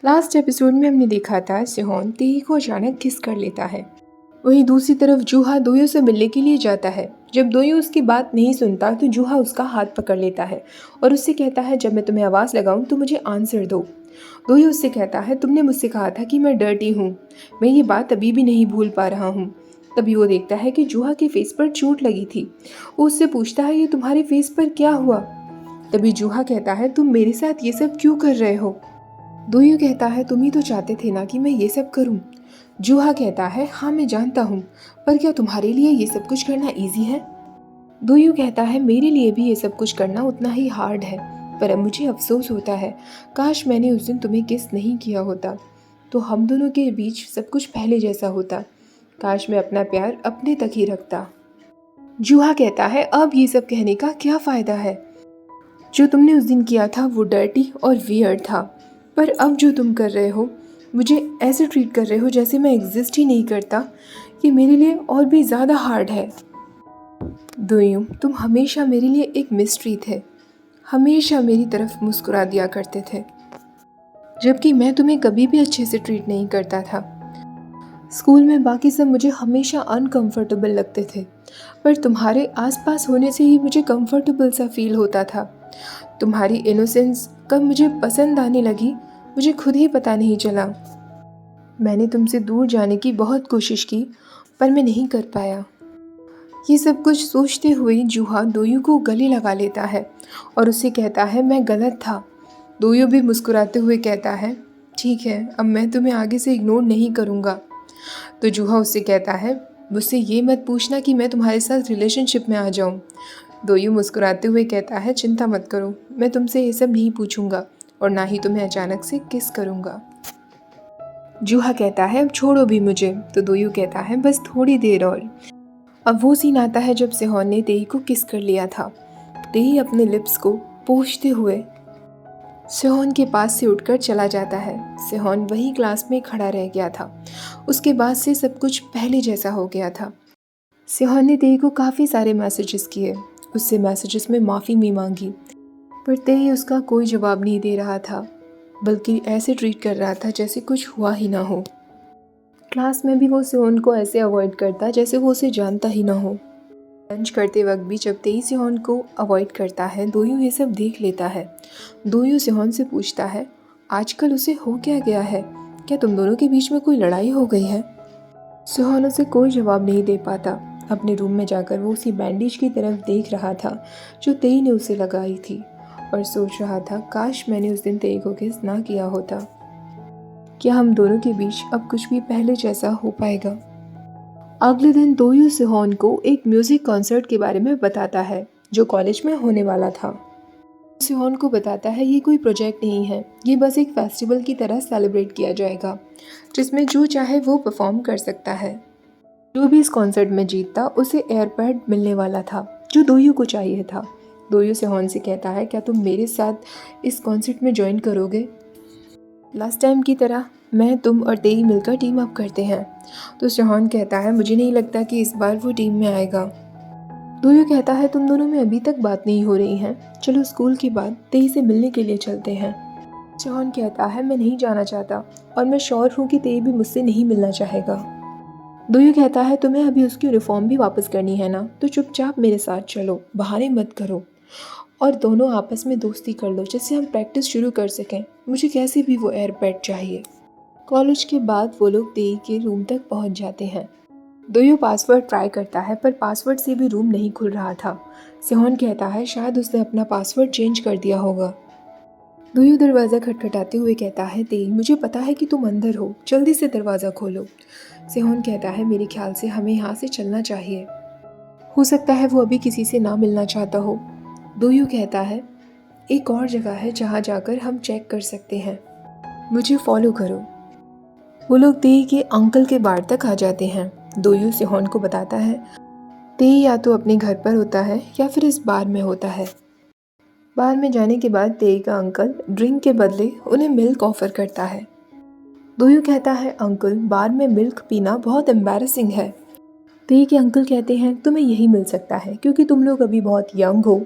Last episode में हमने देखा था सिहोन तेई को अचानक किस कर लेता है। वहीं दूसरी तरफ जूहा दोयो से मिलने के लिए जाता है। जब दोयो उसकी बात नहीं सुनता तो जूहा उसका हाथ पकड़ लेता है और उससे कहता है, जब मैं तुम्हें आवाज़ लगाऊं तो मुझे आंसर दो। दोयो उससे कहता है, तुमने मुझसे कहा था कि मैं डर्टी हूँ, मैं ये बात अभी भी नहीं भूल पा रहा हूँ। तभी वो देखता है कि जूहा के फेस पर चोट लगी थी। वो उससे पूछता है, ये तुम्हारे फेस पर क्या हुआ? तभी जूहा कहता है, तुम मेरे साथ ये सब क्यों कर रहे हो? दोयो कहता है, तुम ही तो चाहते थे ना कि मैं ये सब करूं। जूहा कहता है, हाँ मैं जानता हूँ, पर क्या तुम्हारे लिए ये सब कुछ करना इजी है? दोयो कहता है, मेरे लिए भी ये सब कुछ करना उतना ही हार्ड है, पर अब मुझे अफसोस होता है, काश मैंने उस दिन तुम्हें किस नहीं किया होता, तो हम दोनों के बीच सब कुछ पहले जैसा होता। काश मैं अपना प्यार अपने तक ही रखता। जूहा कहता है, अब ये सब कहने का क्या फ़ायदा है? जो तुमने उस दिन किया था वो डर्टी और वियर्ड था, पर अब जो तुम कर रहे हो, मुझे ऐसे ट्रीट कर रहे हो जैसे मैं एग्जिस्ट ही नहीं करता, ये मेरे लिए और भी ज़्यादा हार्ड है। दोयो, तुम हमेशा मेरे लिए एक मिस्ट्री थे, हमेशा मेरी तरफ मुस्कुरा दिया करते थे, जबकि मैं तुम्हें कभी भी अच्छे से ट्रीट नहीं करता था। स्कूल में बाकी सब मुझे हमेशा अनकंफर्टेबल लगते थे, पर तुम्हारे आसपास होने से ही मुझे कंफर्टेबल सा फील होता था। तुम्हारी इनोसेंस कब मुझे पसंद आने लगी, मुझे खुद ही पता नहीं चला। मैंने तुमसे दूर जाने की बहुत कोशिश की, पर मैं नहीं कर पाया। ये सब कुछ सोचते हुए जूहा दोयो को गले लगा लेता है और उससे कहता है, मैं गलत था। दोयो भी मुस्कुराते हुए कहता है, ठीक है, अब मैं तुम्हें आगे से इग्नोर नहीं करूँगा। तो जूहा उससे कहता है, मुझसे ये मत पूछना कि मैं तुम्हारे साथ रिलेशनशिप में आ जाऊँ। दोयो मुस्कुराते हुए कहता है, चिंता मत करो, मैं तुमसे ये सब नहीं पूछूंगा और ना ही तुम्हें अचानक से किस करूँगा। जूहा कहता है, अब छोड़ो भी मुझे। तो दोयो कहता है, बस थोड़ी देर और। अब वो सीन आता है जब सिहोन ने तेई को किस कर लिया था। तेई अपने लिप्स को पोंछते हुए सिहोन के पास से उठकर चला जाता है। सिहोन वही क्लास में खड़ा रह गया था। उसके बाद से सब कुछ पहले जैसा हो गया था। सिहोन ने तेई को काफ़ी सारे मैसेजेस किए, उससे मैसेजेस में माफ़ी भी मांगी, पर तेई उसका कोई जवाब नहीं दे रहा था, बल्कि ऐसे ट्रीट कर रहा था जैसे कुछ हुआ ही ना हो। क्लास में भी वो सिहोन को ऐसे अवॉइड करता जैसे वो उसे जानता ही ना हो। लंच करते वक्त भी जब तेई सिहोन को अवॉइड करता है, दोयो ये सब देख लेता है। दोयो सिहोन से पूछता है, आजकल उसे हो क्या गया है? क्या तुम दोनों के बीच में कोई लड़ाई हो गई है? सिहोन उसे कोई जवाब नहीं दे पाता। अपने रूम में जाकर वो उसी बैंडेज की तरफ देख रहा था जो तेई ने उसे लगाई थी और सोच रहा था, काश मैंने उस दिन तेई को किस ना किया होता। क्या हम दोनों के बीच अब कुछ भी पहले जैसा हो पाएगा? अगले दिन दोयो सिहोन को एक म्यूजिक कॉन्सर्ट के बारे में बताता है जो कॉलेज में होने वाला था। सिहोन को बताता है, ये कोई प्रोजेक्ट नहीं है, ये बस एक फेस्टिवल की तरह सेलिब्रेट किया जाएगा जिसमें जो चाहे वो परफॉर्म कर सकता है। जो भी इस कॉन्सर्ट में जीतता उसे एयरपैड मिलने वाला था जो दोयो को चाहिए था। दोयो सिहोन से कहता है, क्या तुम मेरे साथ इस कॉन्सर्ट में ज्वाइन करोगे? लास्ट टाइम की तरह मैं, तुम और तेई मिलकर टीम अप करते हैं। तो सिहोन कहता है, मुझे नहीं लगता कि इस बार वो टीम में आएगा। दोयो कहता है, तुम दोनों में अभी तक बात नहीं हो रही है, चलो स्कूल के बाद तेई से मिलने के लिए चलते हैं। सिहोन कहता है, मैं नहीं जाना चाहता और मैं श्योर हूँ कि तेई भी मुझसे नहीं मिलना चाहेगा। दोयो कहता है, तुम्हें अभी उसकी यूनिफॉर्म भी वापस करनी है ना, तो चुपचाप मेरे साथ चलो, बहाने मत करो और दोनों आपस में दोस्ती कर लो जिससे हम प्रैक्टिस शुरू कर सकें। मुझे कैसे भी वो एयरपैड चाहिए। कॉलेज के बाद वो लोग तेई के रूम तक पहुंच जाते हैं। दोयो पासवर्ड ट्राई करता है पर पासवर्ड से भी रूम नहीं खुल रहा था। सिहोन कहता है, शायद उसने अपना पासवर्ड चेंज कर दिया होगा। दोयो दरवाज़ा खटखटाते हुए कहता है, तेई मुझे पता है कि तुम अंदर हो, जल्दी से दरवाज़ा खोलो। सिहोन कहता है, मेरे ख्याल से हमें यहाँ से चलना चाहिए, हो सकता है वो अभी किसी से ना मिलना चाहता हो। दोयो कहता है, एक और जगह है जहाँ जाकर हम चेक कर सकते हैं, मुझे फॉलो करो। वो लोग तेई के अंकल के बार तक आ जाते हैं। दोयो सिहोन को बताता है, तेई या तो अपने घर पर होता है या फिर इस बार में होता है। बार में जाने के बाद तेई का अंकल ड्रिंक के बदले उन्हें मिल्क ऑफर करता है। दोयो कहता है, अंकल बार में मिल्क पीना बहुत एम्बैरसिंग है। तेई के अंकल कहते हैं तुम्हें यही मिल सकता है क्योंकि तुम लोग अभी बहुत यंग हो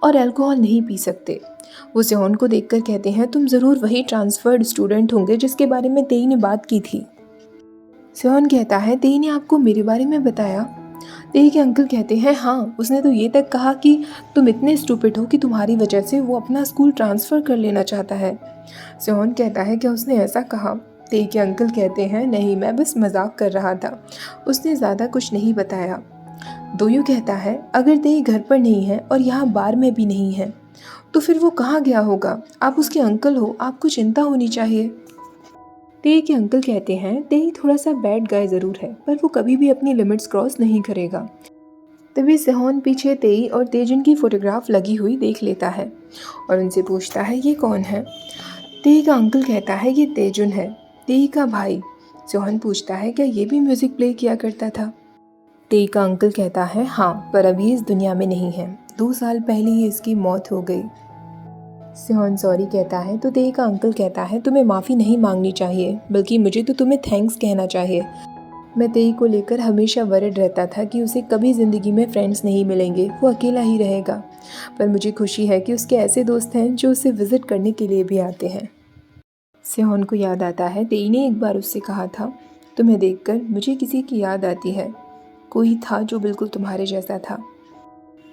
और अल्कोहल नहीं पी सकते। वो सेहोन को देखकर कहते हैं तुम ज़रूर वही ट्रांसफर्ड स्टूडेंट होंगे जिसके बारे में तेई ने बात की थी। सेहोन कहता है तेई ने आपको मेरे बारे में बताया? तेई के अंकल कहते हैं हाँ, उसने तो ये तक कहा कि तुम इतने स्टूपिड हो कि तुम्हारी वजह से वो अपना स्कूल ट्रांसफ़र कर लेना चाहता है। सेहोन कहता है क्या उसने ऐसा कहा? तेई के अंकल कहते हैं नहीं, मैं बस मजाक कर रहा था, उसने ज़्यादा कुछ नहीं बताया। दोयू कहता है अगर तेई घर पर नहीं है और यहाँ बार में भी नहीं है तो फिर वो कहाँ गया होगा? आप उसके अंकल हो, आपको चिंता होनी चाहिए। तेई के अंकल कहते हैं तेई थोड़ा सा बैड गाय ज़रूर है पर वो कभी भी अपनी लिमिट्स क्रॉस नहीं करेगा। तभी सेहोन पीछे तेई और तेजुन की फ़ोटोग्राफ लगी हुई देख लेता है और उनसे पूछता है ये कौन है? तेई का अंकल कहता है ये तेजुन है, तेई का भाई। सेहोन पूछता है क्या ये भी म्यूज़िक प्ले किया करता था? तेई का अंकल कहता है हाँ, पर अभी इस दुनिया में नहीं है, 2 साल पहले ही इसकी मौत हो गई। सेहोन सॉरी कहता है तो तेई का अंकल कहता है तुम्हें माफ़ी नहीं मांगनी चाहिए, बल्कि मुझे तो तुम्हें थैंक्स कहना चाहिए। मैं तेई को लेकर हमेशा वरिड रहता था कि उसे कभी ज़िंदगी में फ्रेंड्स नहीं मिलेंगे, वो अकेला ही रहेगा। पर मुझे खुशी है कि उसके ऐसे दोस्त हैं जो उसे विज़िट करने के लिए भी आते हैं। सेहोन को याद आता है तेई ने एक बार उससे कहा था तुम्हें देखकर मुझे किसी की याद आती है, कोई था जो बिल्कुल तुम्हारे जैसा था।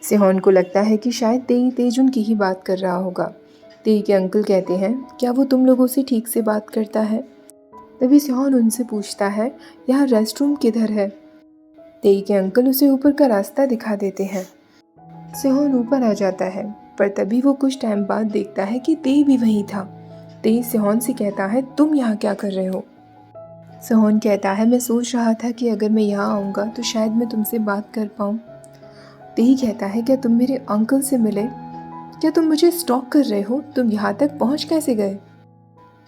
सेहोन को लगता है कि शायद तेई तेजुन की ही बात कर रहा होगा। तेई के अंकल कहते हैं क्या वो तुम लोगों से ठीक से बात करता है? तभी सेहोन उनसे पूछता है यहाँ रेस्टरूम किधर है? तेई के अंकल उसे ऊपर का रास्ता दिखा देते हैं। सेहोन ऊपर आ जाता है पर तभी वो कुछ टाइम बाद देखता है कि तेई भी वहीं था। तेई सेहोन से कहता है तुम यहाँ क्या कर रहे हो? सेहोन कहता है मैं सोच रहा था कि अगर मैं यहाँ आऊँगा तो शायद मैं तुमसे बात कर पाऊँ। तेई कहता है क्या तुम मेरे अंकल से मिले? क्या तुम मुझे स्टॉक कर रहे हो? तुम यहाँ तक पहुँच कैसे गए?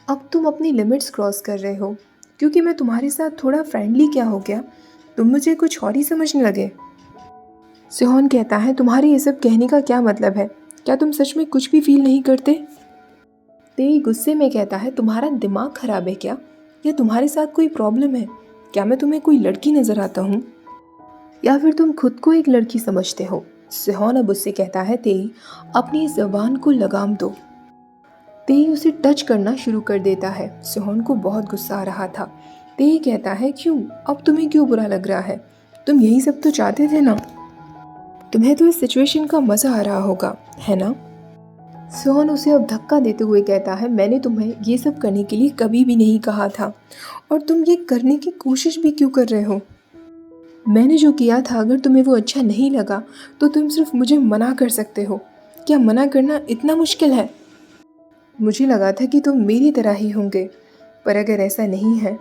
अब तुम अपनी लिमिट्स क्रॉस कर रहे हो, क्योंकि मैं तुम्हारे साथ थोड़ा फ्रेंडली क्या हो गया, तुम मुझे कुछ और ही समझने लगे। सेहोन कहता है तुम्हारे ये सब कहने का क्या मतलब है? क्या तुम सच में कुछ भी फील नहीं करते? तेई गुस्से में कहता है तुम्हारा दिमाग खराब है क्या, या तुम्हारे साथ कोई प्रॉब्लम है? क्या मैं तुम्हें कोई लड़की नज़र आता हूँ, या फिर तुम खुद को एक लड़की समझते हो? सेहोन अब उससे कहता है तेई अपनी ज़बान को लगाम दो। तेई उसे टच करना शुरू कर देता है। सेहोन को बहुत गुस्सा आ रहा था। तेई कहता है क्यों, अब तुम्हें क्यों बुरा लग रहा है? तुम यही सब तो चाहते थे ना? तुम्हें तो इस सिचुएशन का मज़ा आ रहा होगा, है ना? सेहोन उसे अब धक्का देते हुए कहता है मैंने तुम्हें ये सब करने के लिए कभी भी नहीं कहा था, और तुम ये करने की कोशिश भी क्यों कर रहे हो? मैंने जो किया था अगर तुम्हें वो अच्छा नहीं लगा तो तुम सिर्फ मुझे मना कर सकते हो। क्या मना करना इतना मुश्किल है? मुझे लगा था कि तुम मेरी तरह ही होंगे, पर अगर ऐसा नहीं है,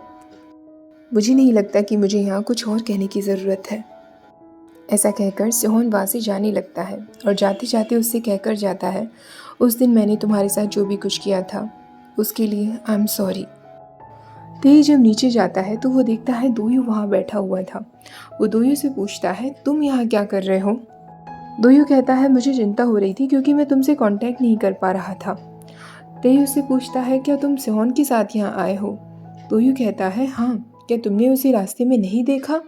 मुझे नहीं लगता कि मुझे यहाँ कुछ और कहने की ज़रूरत है। ऐसा कहकर सेहोन वहाँ से जाने लगता है और जाते जाते उससे कहकर जाता है उस दिन मैंने तुम्हारे साथ जो भी कुछ किया था उसके लिए आई एम सॉरी। तेई जब नीचे जाता है तो वो देखता है दोयू वहाँ बैठा हुआ था। वो दोयू से पूछता है तुम यहाँ क्या कर रहे हो? दोयू कहता है मुझे चिंता हो रही थी क्योंकि मैं तुमसे कांटेक्ट नहीं कर पा रहा था। तेई उससे पूछता है क्या तुम सेहोन के साथ यहाँ आए हो? दोयू कहता है हाँ, क्या तुमने उसे रास्ते में नहीं देखा?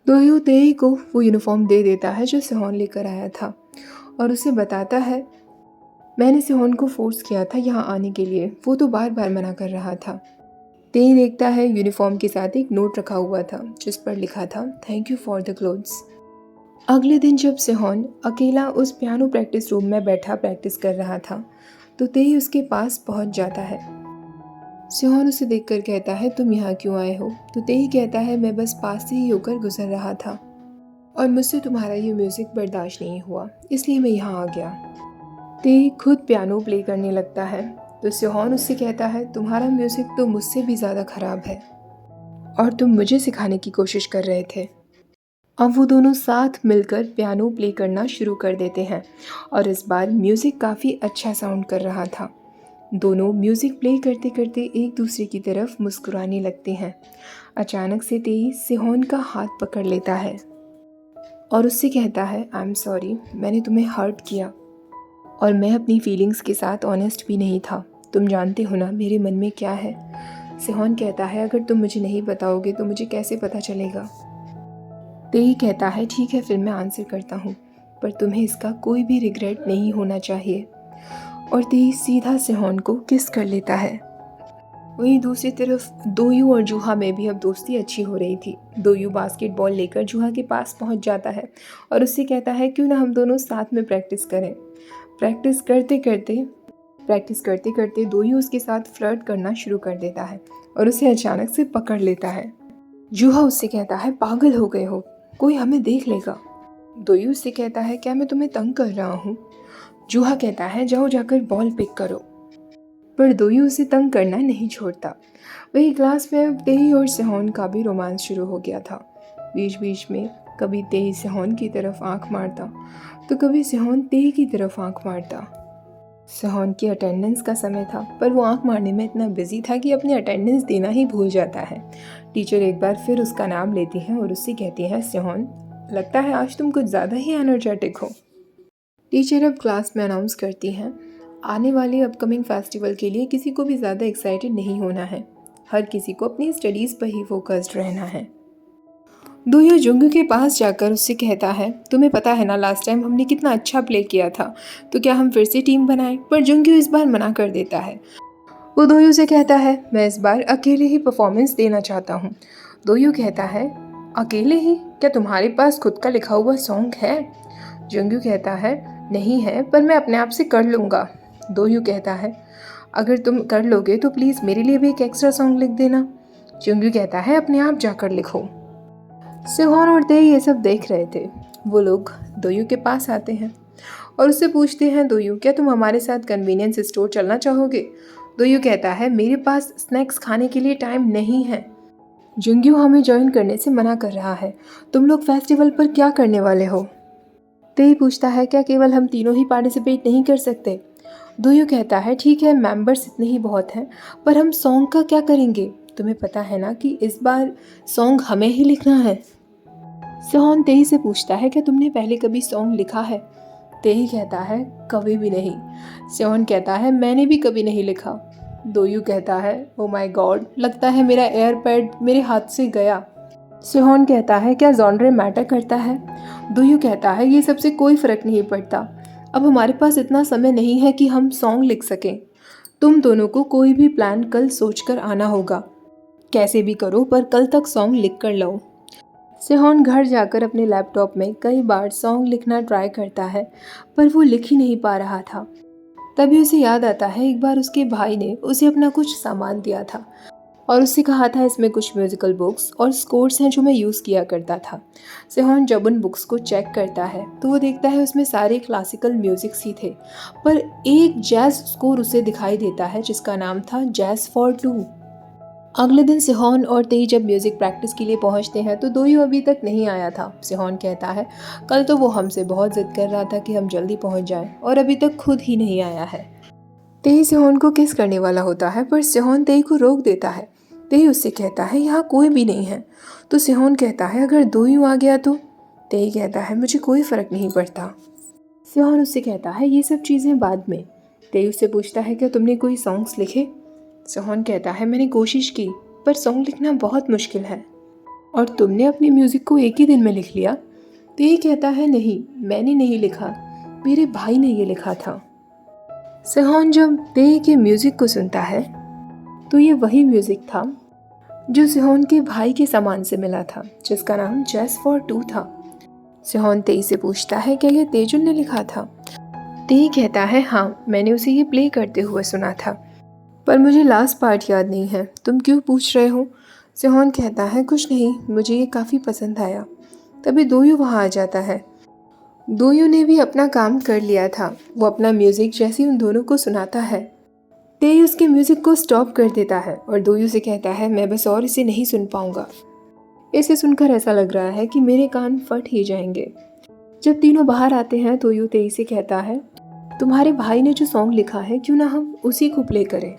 दोयू तेई को वो यूनिफॉर्म दे देता है जो सेहोन लेकर आया था और उसे बताता है मैंने सेहोन को फोर्स किया था यहाँ आने के लिए, वो तो बार बार मना कर रहा था। तेई देखता है यूनिफॉर्म के साथ एक नोट रखा हुआ था जिस पर लिखा था thank you for the clothes. अगले दिन जब सेहोन अकेला उस पियानो प्रैक्टिस रूम में बैठा प्रैक्टिस कर रहा था तो तेई उसके पास पहुंच जाता है। सेहोन उसे देखकर कहता है तुम यहाँ क्यों आए हो? तो तेई कहता है मैं बस पास से ही होकर गुजर रहा था और मुझसे तुम्हारा ये म्यूज़िक बर्दाश्त नहीं हुआ, इसलिए मैं यहाँ आ गया। तेई खुद पियानो प्ले करने लगता है तो सेहोन उससे कहता है तुम्हारा म्यूज़िक तो मुझसे भी ज़्यादा ख़राब है और तुम मुझे सिखाने की कोशिश कर रहे थे। अब वो दोनों साथ मिलकर पियानो प्ले करना शुरू कर देते हैं और इस बार म्यूज़िक काफ़ी अच्छा साउंड कर रहा था। दोनों म्यूज़िक प्ले करते करते एक दूसरे की तरफ मुस्कुराने लगते हैं। अचानक से तेई सेहोन का हाथ पकड़ लेता है और उससे कहता है आई एम सॉरी, मैंने तुम्हें हर्ट किया और मैं अपनी फीलिंग्स के साथ ऑनेस्ट भी नहीं था। तुम जानते हो ना मेरे मन में क्या है? सेहोन कहता है अगर तुम मुझे नहीं बताओगे तो मुझे कैसे पता चलेगा? तेई कहता है ठीक है फिर मैं आंसर करता हूँ, पर तुम्हें इसका कोई भी रिग्रेट नहीं होना चाहिए। और तेई सीधा सेहोन को किस कर लेता है। वहीं दूसरी तरफ दोयू और जूहा में भी अब दोस्ती अच्छी हो रही थी। दोयू बास्केटबॉल लेकर जूहा के पास पहुंच जाता है और उससे कहता है क्यों ना हम दोनों साथ में प्रैक्टिस करें। प्रैक्टिस करते करते दोयू उसके साथ फ्लर्ट करना शुरू कर देता है और उसे अचानक से पकड़ लेता है। जूहा उससे कहता है पागल हो गए हो, कोई हमें देख लेगा। दोयू उससे कहता है क्या मैं तुम्हें तंग कर रहा हूँ। जूहा कहता है जाओ जाकर बॉल पिक करो, पर दोयू उसे तंग करना नहीं छोड़ता। वही क्लास में अब तेई और सेहोन का भी रोमांस शुरू हो गया था। बीच बीच में कभी तेई सेहोन की तरफ आंख मारता तो कभी सेहोन तेई की तरफ आंख मारता। सेहोन की अटेंडेंस का समय था, पर वो आंख मारने में इतना बिजी था कि अपनी अटेंडेंस देना ही भूल जाता है। टीचर एक बार फिर उसका नाम लेती हैं और उससे कहती हैं सेहोन लगता है आज तुम कुछ ज़्यादा ही एनर्जेटिक हो। टीचर अब क्लास में अनाउंस करती हैं आने वाले अपकमिंग फेस्टिवल के लिए किसी को भी ज़्यादा एक्साइटेड नहीं होना है, हर किसी को अपनी स्टडीज़ पर ही फोकस्ड रहना है। दोयू जुंगू के पास जाकर उससे कहता है तुम्हें पता है ना लास्ट टाइम हमने कितना अच्छा प्ले किया था, तो क्या हम फिर से टीम बनाएं। पर जुंगू इस बार मना कर देता है। वो दोयू से कहता है मैं इस बार अकेले ही परफॉर्मेंस देना चाहता हूँ। दोयू कहता है अकेले ही, क्या तुम्हारे पास खुद का लिखा हुआ सॉन्ग है। जुंगू कहता है नहीं है, पर मैं अपने आप से कर लूँगा। दोयू कहता है अगर तुम कर लोगे तो प्लीज़ मेरे लिए भी एक एक्स्ट्रा सॉन्ग लिख देना। जुंगू कहता है अपने आप जाकर लिखो। सेहोन और तेई ये सब देख रहे थे। वो लोग दोयू के पास आते हैं और उससे पूछते हैं दोयू क्या तुम हमारे साथ कन्वीनियंस स्टोर चलना चाहोगे। दोयू कहता है मेरे पास स्नैक्स खाने के लिए टाइम नहीं है। जुंगू हमें ज्वाइन करने से मना कर रहा है, तुम लोग फेस्टिवल पर क्या करने वाले हो। तेई पूछता है क्या केवल हम तीनों ही पार्टिसिपेट नहीं कर सकते। दोयू कहता है ठीक है मेंबर्स इतने ही बहुत हैं, पर हम सॉन्ग का क्या करेंगे, तुम्हें पता है ना कि इस बार सॉन्ग हमें ही लिखना है। सेहोन तेई से पूछता है क्या तुमने पहले कभी सॉन्ग लिखा है। तेई कहता है कभी भी नहीं। सेहोन कहता है मैंने भी कभी नहीं लिखा। दोयू कहता है ओ माय गॉड, लगता है मेरा एयरपैड मेरे हाथ से गया। सेहोन कहता है क्या जॉनरे मैटर करता है। दोयू कहता है ये सबसे कोई फ़र्क नहीं पड़ता, अब हमारे पास इतना समय नहीं है कि हम सॉन्ग लिख सकें। तुम दोनों को कोई भी प्लान कल सोचकर आना होगा, कैसे भी करो पर कल तक सॉन्ग लिख कर लो। सेहोन घर जाकर अपने लैपटॉप में कई बार सॉन्ग लिखना ट्राई करता है, पर वो लिख ही नहीं पा रहा था। तभी उसे याद आता है एक बार उसके भाई ने उसे अपना कुछ सामान दिया था और उससे कहा था इसमें कुछ म्यूज़िकल बुक्स और स्कोर्स हैं जो मैं यूज़ किया करता था। सेहोन जब उन बुक्स को चेक करता है तो वो देखता है उसमें सारे क्लासिकल म्यूज़िक्स ही थे, पर एक जैज़ स्कोर उसे दिखाई देता है जिसका नाम था जैज़ फॉर टू। अगले दिन सेहोन और तेई जब म्यूज़िक प्रैक्टिस के लिए पहुंचते हैं तो दोयू अभी तक नहीं आया था। सेहोन कहता है कल तो वो हमसे बहुत ज़िद कर रहा था कि हम जल्दी पहुंच जाएं और अभी तक खुद ही नहीं आया है। तेई सेहोन को किस करने वाला होता है, पर सेहोन तेई को रोक देता है। तेई उससे कहता है यहाँ कोई भी नहीं है। तो सेहोन कहता है अगर दोयू आ गया तो। तेई कहता है मुझे कोई फ़र्क नहीं पड़ता। सेहोन उससे कहता है ये सब चीज़ें बाद में। तेई उससे पूछता है क्या तुमने कोई सॉन्ग्स लिखे। सेहोन कहता है मैंने कोशिश की, पर सॉन्ग लिखना बहुत मुश्किल है। और तुमने अपने म्यूज़िक को एक ही दिन में लिख लिया। तेई कहता है नहीं, मैंने नहीं लिखा, मेरे भाई ने ये लिखा था। सेहोन जब तेई के म्यूज़िक को सुनता है तो ये वही म्यूज़िक था जो सेहोन के भाई के सामान से मिला था, जिसका नाम जैज़ फॉर टू था। सेहोन तेई से पूछता है क्या ये तेजुन ने लिखा था। तेई कहता है हाँ, मैंने उसे ये प्ले करते हुए सुना था, पर मुझे लास्ट पार्ट याद नहीं है, तुम क्यों पूछ रहे हो। सेहोन कहता है कुछ नहीं, मुझे ये काफ़ी पसंद आया। तभी दोयू वहाँ आ जाता है। दोयू ने भी अपना काम कर लिया था। वो अपना म्यूज़िक जैसे उन दोनों को सुनाता है, तेई उसके म्यूज़िक को स्टॉप कर देता है और दोयू से कहता है मैं बस और इसे नहीं सुन पाऊँगा। इसे सुनकर ऐसा लग रहा है कि मेरे कान फट ही जाएंगे। जब तीनों बाहर आते हैं दोयू तेई से कहता है तुम्हारे भाई ने जो सॉन्ग लिखा है क्यों ना हम उसी को प्ले करें।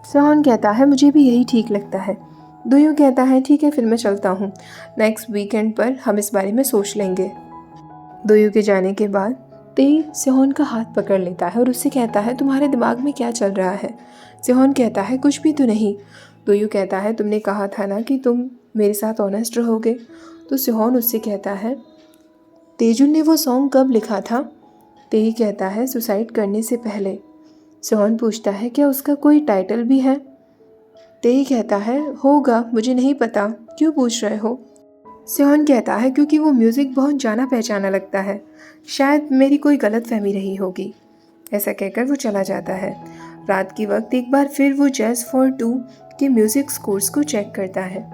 सेहोन कहता है मुझे भी यही ठीक लगता है। दोयू कहता है ठीक है फिर मैं चलता हूँ, नेक्स्ट वीकेंड पर हम इस बारे में सोच लेंगे। दोयू के जाने के बाद तेई सेहोन का हाथ पकड़ लेता है और उससे कहता है तुम्हारे दिमाग में क्या चल रहा है। सेहोन कहता है कुछ भी तो नहीं। दोयू कहता है तुमने कहा था ना कि तुम मेरे साथ ऑनेस्ट रहोगे, तो सिहोन उससे कहता है, तेजुन ने वो सॉन्ग कब लिखा था? तेई कहता है, सुसाइड करने से पहले। सिहोन पूछता है, क्या उसका कोई टाइटल भी है? तेई कहता है, होगा, मुझे नहीं पता, क्यों पूछ रहे हो? सिहोन कहता है, क्योंकि वो म्यूज़िक बहुत जाना पहचाना लगता है, शायद मेरी कोई गलत फहमी रही होगी। ऐसा कहकर वो चला जाता है। रात के वक्त एक बार फिर वो जैज़ फॉर टू के म्यूज़िक स्कोर्स को चेक करता है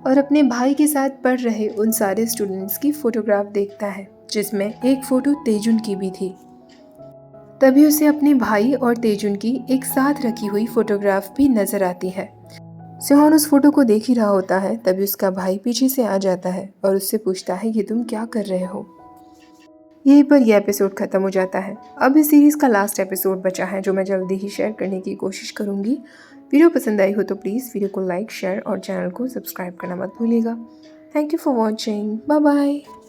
और अपने भाई के साथ पढ़ रहे उन सारे स्टूडेंट्स की फ़ोटोग्राफ देखता है, जिसमें एक फ़ोटो तेजुन की भी थी। तभी उसे अपने भाई और तेजुन की एक साथ रखी हुई फ़ोटोग्राफ भी नज़र आती है। सिहोन उस फोटो को देख ही रहा होता है, तभी उसका भाई पीछे से आ जाता है और उससे पूछता है, ये तुम क्या कर रहे हो? यहीं पर यह एपिसोड ख़त्म हो जाता है। अब इस सीरीज़ का लास्ट एपिसोड बचा है, जो मैं जल्दी ही शेयर करने की कोशिश करूँगी। वीडियो पसंद आई हो तो प्लीज़ वीडियो को लाइक, शेयर और चैनल को सब्सक्राइब करना मत भूलिएगा। Thank you for watching. Bye bye.